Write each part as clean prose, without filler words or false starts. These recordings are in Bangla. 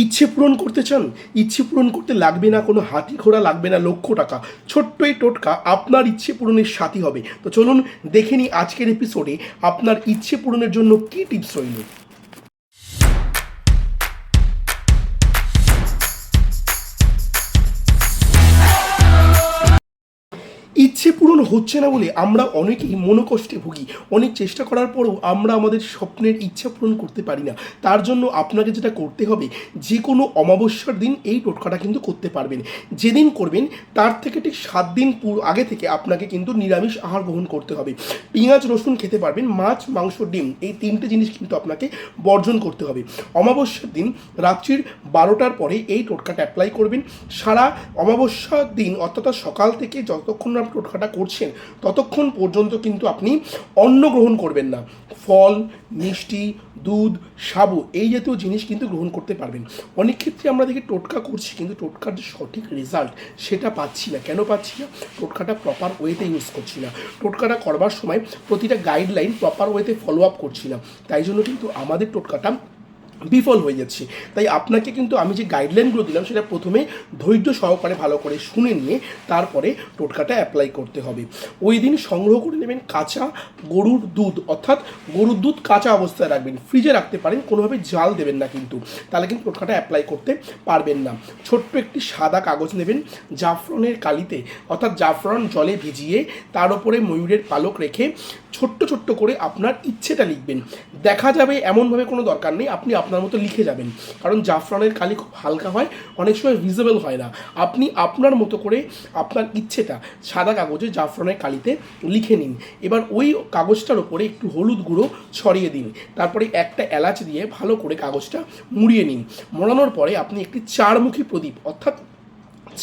ইচ্ছে পূরণ করতে চান? ইচ্ছে পূরণ করতে লাগবে না কোনো হাতি ঘোড়া, লাগবে না লক্ষ টাকা। ছোট্ট এই টোটকা আপনার ইচ্ছে পূরণের সাথী হবে। তো চলুন দেখে নিই আজকের এপিসোডে আপনার ইচ্ছে পূরণের জন্য কী টিপস রইল। ইচ্ছে পূরণ হচ্ছে না বলে আমরা অনেকেই মনোকষ্টে ভুগি। অনেক চেষ্টা করার পরেও আমরা আমাদের স্বপ্নের ইচ্ছা পূরণ করতে পারি না। তার জন্য আপনাকে যেটা করতে হবে, যে কোনো অমাবস্যার দিন এই টোটকাটা কিন্তু করতে পারবেন। যেদিন করবেন তার থেকে ঠিক 7 দিন আগে থেকে আপনাকে কিন্তু নিরামিষ আহার গ্রহণ করতে হবে। পেঁয়াজ রসুন খেতে পারবেন, মাছ মাংস ডিম এই 3টে জিনিস কিন্তু আপনাকে বর্জন করতে হবে। অমাবস্যার দিন রাত্রির 12টার পরে এই টোটকাটা অ্যাপ্লাই করবেন। সারা অমাবস্যার দিন অর্থাৎ সকাল থেকে যতক্ষণ আপনি টোটকাটা করছেন ততক্ষণ পর্যন্ত কিন্তু আপনি অন্ন গ্রহণ করবেন না। ফল, মিষ্টি, দুধ, সাবু এই জাতীয় জিনিস কিন্তু গ্রহণ করতে পারবেন। অনেক ক্ষেত্রে আমরা দেখি টোটকা করছি কিন্তু টোটকার যে সঠিক রেজাল্ট সেটা পাচ্ছি না। কেন পাচ্ছি না? টোটকাটা প্রপার ওয়েতে ইউজ করছি না। টোটকাটা করবার সময় প্রতিটা গাইডলাইন প্রপার ওয়েতে ফলো আপ করছি না। তাই জন্য কিন্তু আমাদের টোটকাটা বিফল হয়ে যাচ্ছে। তাই আপনাকে কিন্তু আমি যে গাইডলাইনগুলো দিলাম সেটা প্রথমে ধৈর্য সহকারে ভালো করে শুনে নিয়ে তারপরে টোটকাটা অ্যাপ্লাই করতে হবে। ওই দিন সংগ্রহ করে নেবেন কাঁচা গরুর দুধ, অর্থাৎ গরুর দুধ কাঁচা অবস্থায় রাখবেন, ফ্রিজে রাখতে পারেন, কোনোভাবে জাল দেবেন না কিন্তু, তাহলে কিন্তু টোটকাটা অ্যাপ্লাই করতে পারবেন না। ছোট্ট একটি সাদা কাগজ নেবেন, জাফরানের কালিতে অর্থাৎ জাফরান জলে ভিজিয়ে তার উপরে ময়ূরের পালক রেখে ছোট্ট ছোট্ট করে আপনার ইচ্ছেটা লিখবেন। দেখা যাবে এমনভাবে কোনো দরকার নেই, আপনি আপনার মতো লিখে যাবেন, কারণ জাফরানের কালি খুব হালকা হয়, অনেক সময় ভিজিবল হয় না। আপনি আপনার মতো করে আপনার ইচ্ছেটা সাদা কাগজে জাফরানের কালিতে লিখে নিন। এবার ওই কাগজটার ওপরে একটু হলুদ গুঁড়ো ছড়িয়ে দিন, তারপরে একটা এলাচ দিয়ে ভালো করে কাগজটা মুড়িয়ে নিন। মোড়ানোর পরে আপনি একটি 4মুখী প্রদীপ, অর্থাৎ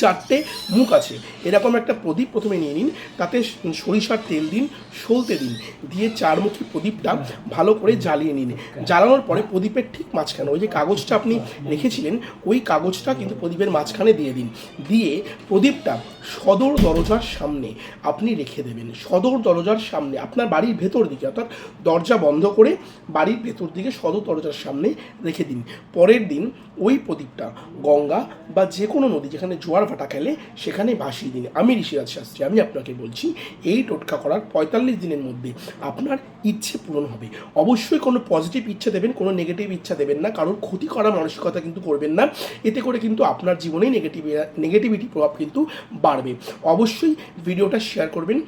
4টে মুখ আছে এরকম একটা প্রদীপ প্রথমে নিয়ে নিন, তাতে সরিষার তেল দিন, সলতে দিন, দিয়ে 4মুখী প্রদীপটা ভালো করে জ্বালিয়ে নিন। জ্বালানোর পরে প্রদীপের ঠিক মাঝখানে ওই যে কাগজটা আপনি রেখেছিলেন ওই কাগজটা কিন্তু প্রদীপের মাঝখানে দিয়ে দিন। দিয়ে প্রদীপটা সদর দরজার সামনে আপনি রেখে দেবেন। সদর দরজার সামনে আপনার বাড়ির ভেতর দিকে, অর্থাৎ দরজা বন্ধ করে বাড়ির ভেতর দিকে সদর দরজার সামনে রেখে দিন। পরের দিন ওই প্রদীপটা গঙ্গা বা যে কোনো নদী যেখানে জোয়ার ভাটা খেলে সেখানে ভাসিয়ে দিন। আমি ঋষিরাজ শাস্ত্রী, আমি আপনাকে বলছি এই টোটকা করার 45 দিনের মধ্যে আপনার ইচ্ছে পূরণ হবে। অবশ্যই কোনো পজিটিভ ইচ্ছা দেবেন, কোনো নেগেটিভ ইচ্ছা দেবেন না, কারোর ক্ষতি করার মানসিকতা কিন্তু করবেন না। এতে করে কিন্তু আপনার জীবনেই নেগেটিভিটি প্রভাব কিন্তু বাড়বে। অবশ্যই ভিডিওটা শেয়ার করবেন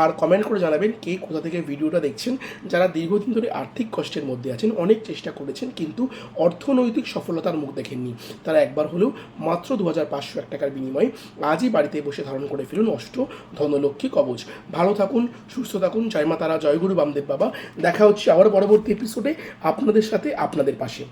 আর কমেন্ট করে জানাবেন কে কোথা থেকে ভিডিওটা দেখছেন। যারা দীর্ঘদিন ধরে আর্থিক কষ্টের মধ্যে আছেন, অনেক চেষ্টা করেছেন কিন্তু অর্থনৈতিক সফলতার মুখ দেখেননি, তারা একবার হলেও মাত্র 2501 টাকার বিনিময়ে আজই বাড়িতে বসে ধারণ করে ফেলুন অষ্ট ধনলক্ষ্মী কবচ। ভালো থাকুন, সুস্থ থাকুন। জয় মা তারা, জয় গুরু বামদেব বাবা। দেখা হচ্ছে আবার পরবর্তী এপিসোডে আপনাদের সাথে, আপনাদের পাশে।